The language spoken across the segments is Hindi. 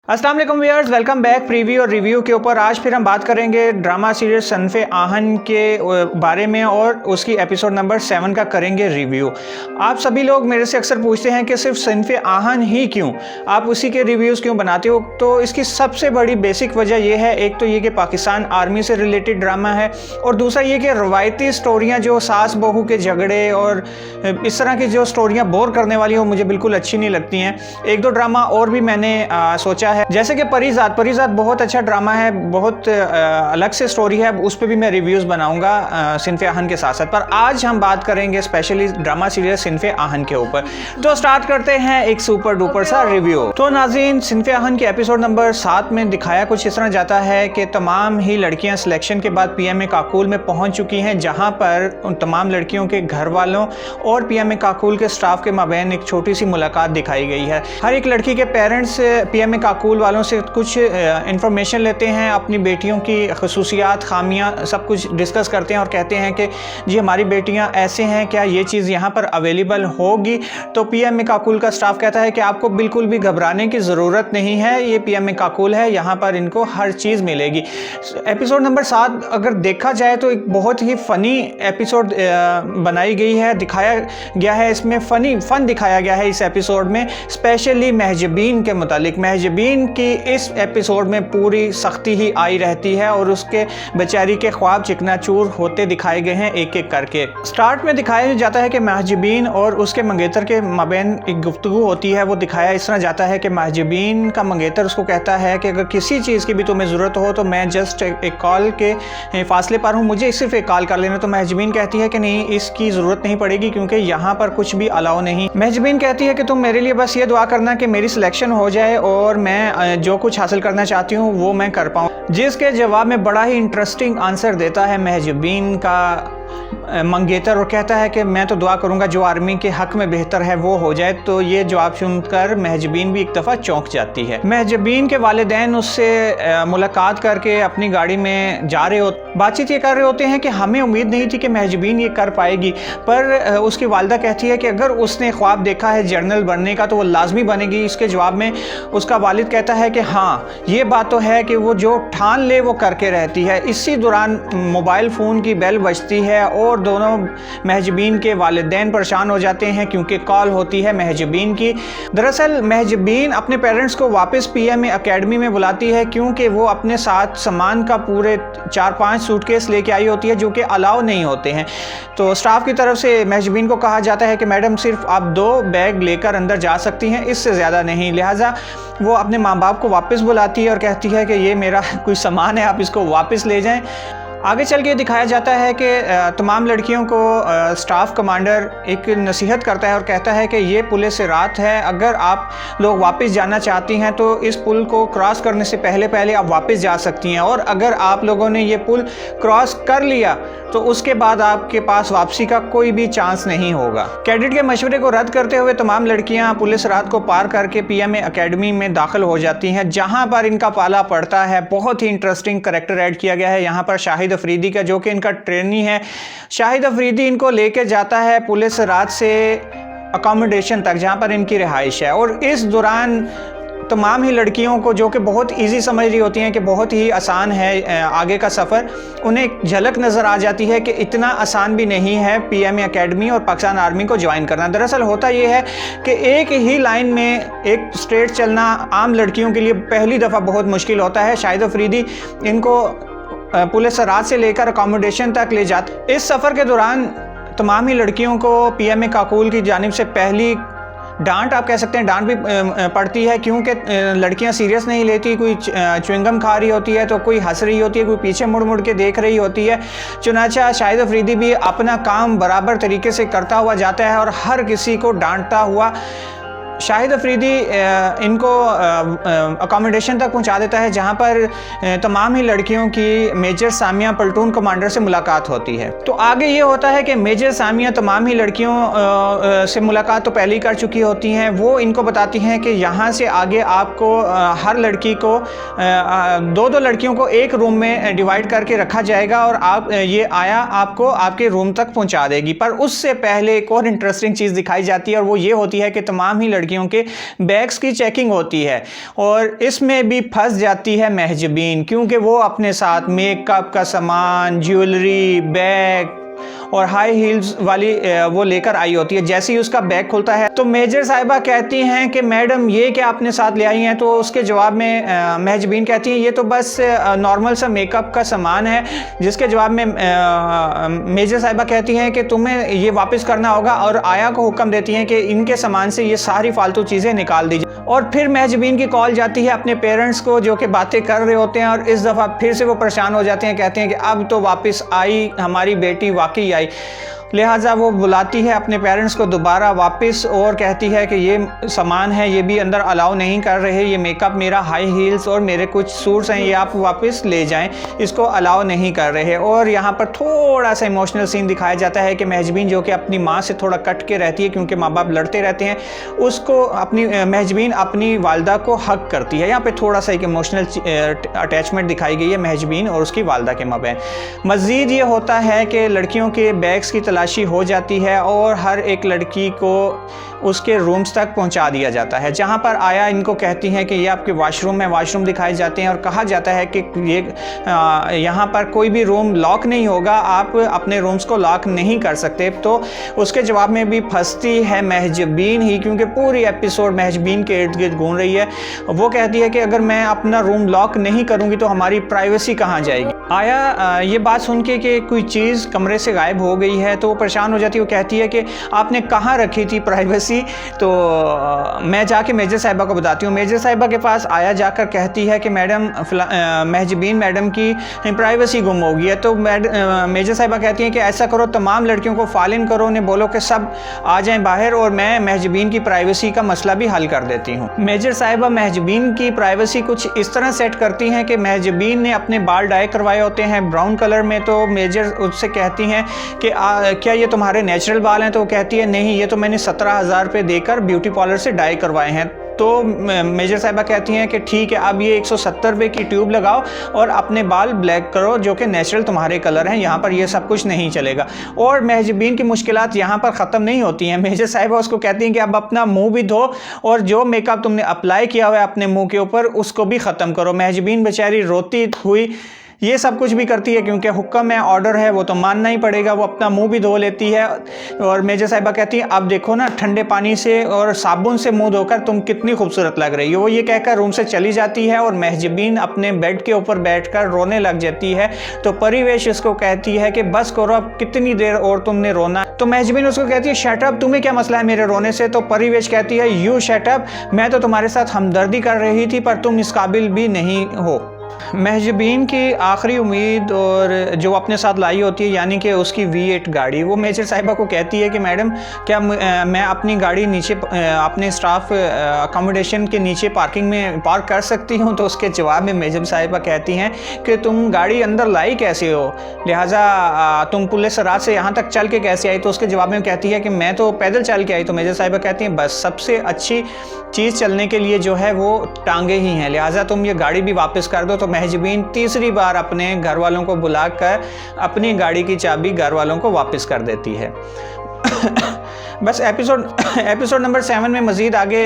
अस्सलाम वालेकुम व्यूअर्स, वेलकम बैक प्रीव्यू और रिव्यू के ऊपर। आज फिर हम बात करेंगे ड्रामा सीरीज सनफ़े आहन के बारे में और उसकी एपिसोड नंबर 7 का करेंगे रिव्यू। आप सभी लोग मेरे से अक्सर पूछते हैं कि सिर्फ सनफ़े आहन ही क्यों, आप उसी के रिव्यूज़ क्यों बनाते हो। तो इसकी सबसे बड़ी बेसिक वजह यह है, एक तो ये कि पाकिस्तान आर्मी से रिलेटेड ड्रामा है और दूसरा ये कि रवायती स्टोरियाँ जो सास बहू के झगड़े और इस तरह की जो स्टोरियाँ बोर करने वाली हो मुझे बिल्कुल अच्छी नहीं लगती हैं। एक दो ड्रामा और भी मैंने सोचा है, जैसे कि परीज़ात बहुत अच्छा ड्रामा है, बहुत अलग से स्टोरी है, उस पर भी मैं रिव्यूज़ बनाऊंगा सनफ़े आहन के साथ साथ। पर आज हम बात करेंगे स्पेशली ड्रामा सीरीज सनफ़े आहन के ऊपर। तो स्टार्ट करते हैं एक सुपर डुपर सा रिव्यू। तो नाज़रीन, सनफ़े आहन के एपिसोड नंबर 7 में दिखाया कुछ इस तरह जाता है कि तमाम ही लड़कियां सिलेक्शन के बाद पीएमए काकूल में पहुंच चुकी हैं, जहां पर उन तमाम लड़कियों के घर वालों और पीएमए काकूल के स्टाफ के माबैन एक छोटी सी मुलाकात दिखाई गई है। हर एक लड़की के पेरेंट्स पीएमए काकूल वालों से कुछ इंफॉर्मेशन लेते हैं, अपनी बेटियों की खसूसियात खामियां सब कुछ डिस्कस करते हैं और कहते हैं कि जी हमारी बेटियां ऐसे हैं, क्या ये चीज़ यहाँ पर अवेलेबल होगी। तो पीएमए काकूल का स्टाफ कहता है कि आपको बिल्कुल भी घबराने की ज़रूरत नहीं है, ये पीएमए काकूल है, यहाँ पर इनको हर चीज़ मिलेगी। एपिसोड नंबर 7 अगर देखा जाए तो एक बहुत ही फ़नी एपिसोड बनाई गई है, दिखाया गया है, इसमें फ़न दिखाया गया है इस एपिसोड में, स्पेशली महजबीन के मुतालिक। महजबीन की इस एपिसोड में पूरी सख्ती ही आई रहती है और उसके बेचारी के ख्वाब चिकनाचूर होते दिखाए गए हैं एक एक करके। स्टार्ट में दिखाया जाता है कि महजबीन और उसके मंगेतर के माबैन एक गुफ्तगू होती है, वो दिखाया इस तरह जाता है कि महजबीन का मंगेतर उसको कहता है कि अगर किसी चीज़ की भी तुम्हें ज़रूरत हो तो मैं जस्ट एक कॉल के फासले पर हूँ, मुझे सिर्फ एक कॉल कर लेना। तो महजबीन कहती है कि नहीं, इसकी ज़रूरत नहीं पड़ेगी क्योंकि यहाँ पर कुछ भी अलाउ नहीं। महजबीन कहती है कि तुम मेरे लिए बस ये दुआ करना कि मेरी सिलेक्शन हो जाए और मैं जो कुछ हासिल करना चाहती हूँ वो मैं कर पाऊँ। जिसके जवाब में बड़ा ही इंटरेस्टिंग आंसर देता है महजबीन का मंगेतर और कहता है कि मैं तो दुआ करूंगा जो आर्मी के हक में बेहतर है वो हो जाए। तो ये जवाब सुनकर महजबीन भी एक दफ़ा चौंक जाती है। महजबीन के वालिदैन उससे मुलाकात करके अपनी गाड़ी में जा रहे हो, बातचीत ये कर रहे होते हैं कि हमें उम्मीद नहीं थी कि महजबीन ये कर पाएगी, पर उसकी वालिदा कहती है कि अगर उसने ख्वाब देखा है जनरल बनने का तो वो लाजमी बनेगी। इसके जवाब में उसका वालिद कहता है कि हाँ, ये बात तो है कि वो जो ठान ले वो करके रहती है। इसी दौरान मोबाइल फ़ोन की बेल बजती है और दोनों महजबीन के वालिदैन परेशान हो जाते हैं क्योंकि कॉल होती है महजबीन की। दरअसल महजबीन अपने पेरेंट्स को वापस पीएमए एकेडमी में बुलाती है क्योंकि वो अपने साथ सामान का पूरे 4-5 सूटकेस लेके आई होती है जो कि अलाउ नहीं होते हैं। तो स्टाफ की तरफ से महजबीन को कहा जाता है कि मैडम सिर्फ आप 2 बैग लेकर अंदर जा सकती हैं, इससे ज़्यादा नहीं। लिहाजा वो अपने माँ बाप को वापस बुलाती है और कहती है कि ये मेरा कुछ सामान है, आप इसको वापस ले जाएं। आगे चल के दिखाया जाता है कि तमाम लड़कियों को स्टाफ कमांडर एक नसीहत करता है और कहता है कि ये पुलिस से रात है, अगर आप लोग वापस जाना चाहती हैं तो इस पुल को क्रॉस करने से पहले आप वापस जा सकती हैं, और अगर आप लोगों ने ये पुल क्रॉस कर लिया तो उसके बाद आपके पास वापसी का कोई भी चांस नहीं होगा। कैडेट के मशवरे को रद्द करते हुए तमाम लड़कियां पुलिस रात को पार करके पीएमए एकेडमी में दाखिल हो जाती हैं, जहां पर इनका पाला पड़ता है। बहुत ही इंटरेस्टिंग करैक्टर ऐड किया गया है यहाँ पर शाहिद अफरीदी का, जो कि इनका ट्रेनी है। शाहिद अफरीदी इनको लेकर जाता है पुलिस रात से अकोमोडेशन तक जहाँ पर इनकी रिहाइश है, और इस दौरान तमाम ही लड़कियों को जो कि बहुत इजी समझ रही होती हैं कि बहुत ही आसान है आगे का सफ़र, उन्हें एक झलक नज़र आ जाती है कि इतना आसान भी नहीं है पीएमए एकेडमी और पाकिस्तान आर्मी को ज्वाइन करना। दरअसल होता यह है कि एक ही लाइन में एक स्ट्रेट चलना आम लड़कियों के लिए पहली दफ़ा बहुत मुश्किल होता है। शाहिद अफरीदी इनको पुलिस रात से लेकर अकोमोडेशन तक ले जाते। इस सफ़र के दौरान तमाम ही लड़कियों को पीएमए काकूल की जानिब से पहली डांट, आप कह सकते हैं डांट भी पड़ती है, क्योंकि लड़कियां सीरियस नहीं लेती। कोई च्युइंगम खा रही होती है तो कोई हंस रही होती है, कोई पीछे मुड़ मुड़ के देख रही होती है। चुनाचा शाहिद अफरीदी भी अपना काम बराबर तरीके से करता हुआ जाता है और हर किसी को डांटता हुआ शाहिद अफरीदी इनको अकोमोडेशन तक पहुंचा देता है, जहां पर तमाम ही लड़कियों की मेजर सामिया प्लटून कमांडर से मुलाकात होती है। तो आगे ये होता है कि मेजर सामिया तमाम ही लड़कियों से मुलाकात तो पहले ही कर चुकी होती हैं। वो इनको बताती हैं कि यहाँ से आगे आपको हर लड़की को 2-2 लड़कियों को एक रूम में डिवाइड करके रखा जाएगा और आप ये आया आपको आपके रूम तक पहुँचा देगी। पर उससे पहले एक और इंटरेस्टिंग चीज़ दिखाई जाती है और वो ये होती है कि तमाम ही लड़कियों लड़कियों के बैग्स की चेकिंग होती है और इसमें भी फंस जाती है महजबीन, क्योंकि वो अपने साथ मेकअप का सामान, ज्वेलरी, बैग और हाई हील्स वाली वो लेकर आई होती है। जैसे ही उसका बैग खुलता है तो मेजर साहिबा कहती हैं कि मैडम ये क्या आपने साथ ले आई हैं? तो उसके जवाब में महजबीन कहती हैं ये तो बस नॉर्मल सा मेकअप का सामान है। जिसके जवाब में मेजर साहिबा कहती हैं कि तुम्हें ये वापस करना होगा और आया को हुक्म देती हैं कि इनके सामान से ये सारी फालतू चीज़ें निकाल दीजिए। और फिर महजबीन की कॉल जाती है अपने पेरेंट्स को, जो कि बातें कर रहे होते हैं, और इस दफ़ा फिर से वो परेशान हो जाते हैं। कहते हैं कि अब तो वापस आई हमारी बेटी, वाकई आई। लिहाजा वो बुलाती है अपने पेरेंट्स को दोबारा वापस और कहती है कि ये सामान है, ये भी अंदर अलाउ नहीं कर रहे, ये मेकअप, मेरा हाई हील्स और मेरे कुछ सूट्स हैं, ये आप वापस ले जाएं, इसको अलाउ नहीं कर रहे। और यहाँ पर थोड़ा सा इमोशनल सीन दिखाया जाता है कि महजबीन जो कि अपनी माँ से थोड़ा कट के रहती है क्योंकि माँ बाप लड़ते रहते हैं, उसको अपनी महजबीन अपनी वालदा को हक करती है। यहाँ पर थोड़ा सा एक इमोशनल अटैचमेंट दिखाई गई है महजबीन और उसकी वालदा के माबैन। मज़ीद ये होता है कि लड़कियों के बैग्स की तलाशी हो जाती है और हर एक लड़की को उसके रूम्स तक पहुंचा दिया जाता है, जहां पर आया इनको कहती हैं कि ये आपके वाशरूम है। वाशरूम दिखाए जाते हैं और कहा जाता है कि ये यहाँ पर कोई भी रूम लॉक नहीं होगा, आप अपने रूम्स को लॉक नहीं कर सकते। तो उसके जवाब में भी फंसती है महजबीन ही, क्योंकि पूरी एपिसोड महजबीन के इर्द गिर्द घूम रही है। वो कहती है कि अगर मैं अपना रूम लॉक नहीं करूँगी तो हमारी प्राइवेसी कहाँ जाएगी। आया ये बात सुन के कि कोई चीज़ कमरे से गायब हो गई है तो वो परेशान हो जाती है। वो कहती है कि आपने कहाँ रखी थी प्राइवेसी? तो मैं जाके मेजर साहिबा को बताती हूँ। मेजर साहिबा के पास आया जाकर कहती है कि मैडम महजबीन मैडम की प्राइवेसी गुम हो गई है। तो मेजर साहिबा कहती हैं कि ऐसा करो, तमाम लड़कियों को फाल इन करो, उन्हें बोलो कि सब आ जाएं बाहर और मैं महजबीन की प्राइवेसी का मसला भी हल कर देती हूँ। मेजर साहिबा महजबीन की प्राइवेसी कुछ इस तरह सेट करती हैं कि महजबीन ने अपने बाल डाई करवाए होते हैं ब्राउन कलर में। तो मेजर उससे कहती हैं कि क्या ये तुम्हारे नेचुरल बाल हैं? तो वो कहती है नहीं, ये तो मैंने 17,000 रुपये देकर ब्यूटी पार्लर से डाई करवाए हैं। तो मेजर साहिबा कहती हैं कि ठीक है, अब ये 170 रुपये की ट्यूब लगाओ और अपने बाल ब्लैक करो जो कि नेचुरल तुम्हारे कलर हैं, यहाँ पर ये सब कुछ नहीं चलेगा। और महजबीन की मुश्किलात यहाँ पर ख़त्म नहीं होती हैं। मेजर साहिबा उसको कहती हैं कि अब अपना मुंह भी धो और जो मेकअप तुमने अप्लाई किया हुआ है अपने मुंह के ऊपर उसको भी ख़त्म करो। महजबीन बेचारी रोती हुई ये सब कुछ भी करती है क्योंकि हुक्म है, ऑर्डर है, वो तो मानना ही पड़ेगा। वो अपना मुंह भी धो लेती है और मेजर साहिबा कहती है अब देखो ना, ठंडे पानी से और साबुन से मुंह धोकर तुम कितनी खूबसूरत लग रही हो। वो ये कहकर रूम से चली जाती है और महजबीन अपने बेड के ऊपर बैठकर रोने लग जाती है। तो परिवेश उसको कहती है कि बस करो, अब कितनी देर और तुमने रोना। तो महजबीन उसको कहती है शट अप, तुम्हें क्या मसला है मेरे रोने से? तो परिवेश कहती है यू शट अप, मैं तो तुम्हारे साथ हमदर्दी कर रही थी पर तुम इस काबिल भी नहीं हो। महजबीन की आखिरी उम्मीद और जो अपने साथ लाई होती है यानी कि उसकी V8 गाड़ी, वो मेजर साहिबा को कहती है कि मैडम क्या मैं अपनी गाड़ी नीचे अपने स्टाफ अकोमोडेशन के नीचे पार्किंग में पार्क कर सकती हूँ? तो उसके जवाब में मेजर साहिबा कहती हैं कि तुम गाड़ी अंदर लाई कैसे हो, लिहाजा तुम पुलिस रात से यहाँ तक चल के कैसे आई? तो उसके जवाब में कहती है कि मैं तो पैदल चल के आई। तो मेजर साहिबा कहती हैं बस सबसे अच्छी चीज़ चलने के लिए जो है वो टांगे ही हैं, लिहाजा तुम ये गाड़ी भी वापस कर दो। तो महजबीन तीसरी बार अपने घर वालों को बुलाकर अपनी गाड़ी की चाबी घर वालों को वापस कर देती है। बस एपिसोड नंबर 7 में मज़ीद आगे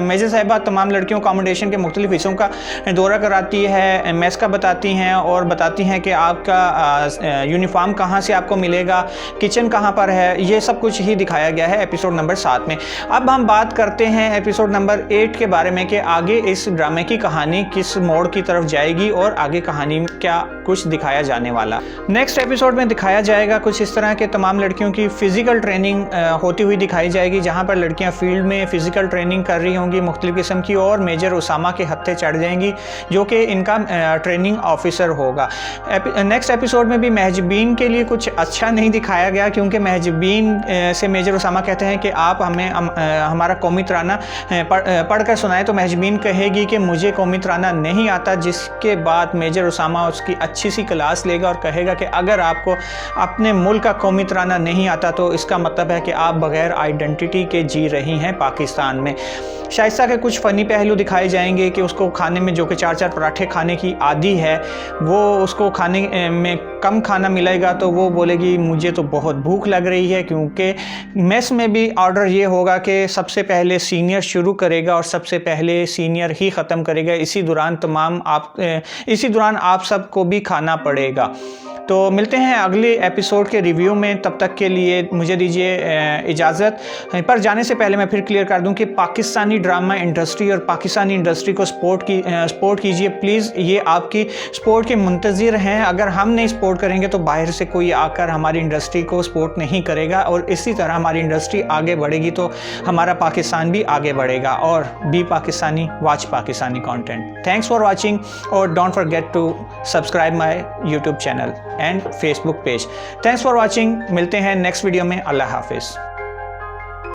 मेजर साहिबा तमाम लड़कियों को अकोमोडेशन के मुख्तलिफ हिस्सों का दौरा कराती है, मेस का बताती हैं और बताती हैं कि आपका यूनिफॉर्म कहाँ से आपको मिलेगा, किचन कहाँ पर है, ये सब कुछ ही दिखाया गया है एपिसोड नंबर 7 में। अब हम बात करते हैं एपिसोड नंबर 8 के बारे में कि आगे इस ड्रामे की कहानी किस मोड़ की तरफ जाएगी और आगे कहानी क्या कुछ दिखाया जाने वाला। नेक्स्ट एपिसोड में दिखाया जाएगा कुछ इस तरह के तमाम लड़कियों की फ़िज़िकल ट्रेनिंग होती हुई दिखाई जाएगी, जहां पर लड़कियां फील्ड में फ़िज़िकल ट्रेनिंग कर रही होंगी मुख्तलिफ़ किस्म की, और मेजर उसामा के हत्थे चढ़ जाएंगी जो कि इनका ट्रेनिंग ऑफिसर होगा। नेक्स्ट एपिसोड में भी महजबीन के लिए कुछ अच्छा नहीं दिखाया गया, क्योंकि महजबीन से मेजर उसामा कहते हैं कि आप हमें हमारा कौमी तराना पढ़ कर सुनाएं। तो महजबीन कहेगी कि मुझे कौमी तराना नहीं आता, जिसके बाद मेजर उसामा उसकी अच्छी सी क्लास लेगा और कहेगा कि अगर आपको अपने मुल्क का कौमी तराना नहीं आता तो इसका मतलब है कि आप बगैर बगैर आइडेंटिटी के जी रही हैं पाकिस्तान में। शाइस्ता के कुछ फ़नी पहलू दिखाए जाएंगे कि उसको खाने में, जो कि 4-4 पराठे खाने की आदी है, वो उसको खाने में कम खाना मिलेगा तो वो बोलेगी मुझे तो बहुत भूख लग रही है, क्योंकि मेस में भी ऑर्डर ये होगा कि सबसे पहले सीनियर शुरू करेगा और सबसे पहले सीनियर ही ख़त्म करेगा। इसी दौरान आप सबको भी खाना पड़ेगा। तो मिलते हैं अगले एपिसोड के रिव्यू में, तब तक के लिए मुझे दीजिए इजाज़त। पर जाने से पहले मैं फिर क्लियर कर दूं कि पाकिस्तानी ड्रामा इंडस्ट्री और पाकिस्तानी इंडस्ट्री को सपोर्ट कीजिए प्लीज़। ये आपकी सपोर्ट के मुंतज़िर हैं। अगर हम नहीं सपोर्ट करेंगे तो बाहर से कोई आकर हमारी इंडस्ट्री को सपोर्ट नहीं करेगा, और इसी तरह हमारी इंडस्ट्री आगे बढ़ेगी तो हमारा पाकिस्तान भी आगे बढ़ेगा। और be Pakistani, watch Pakistani content. Thanks for watching, और don't forget to subscribe my YouTube channel and Facebook page. Thanks for watching. मिलते हैं नेक्स्ट वीडियो में। अल्लाह हाफिज़।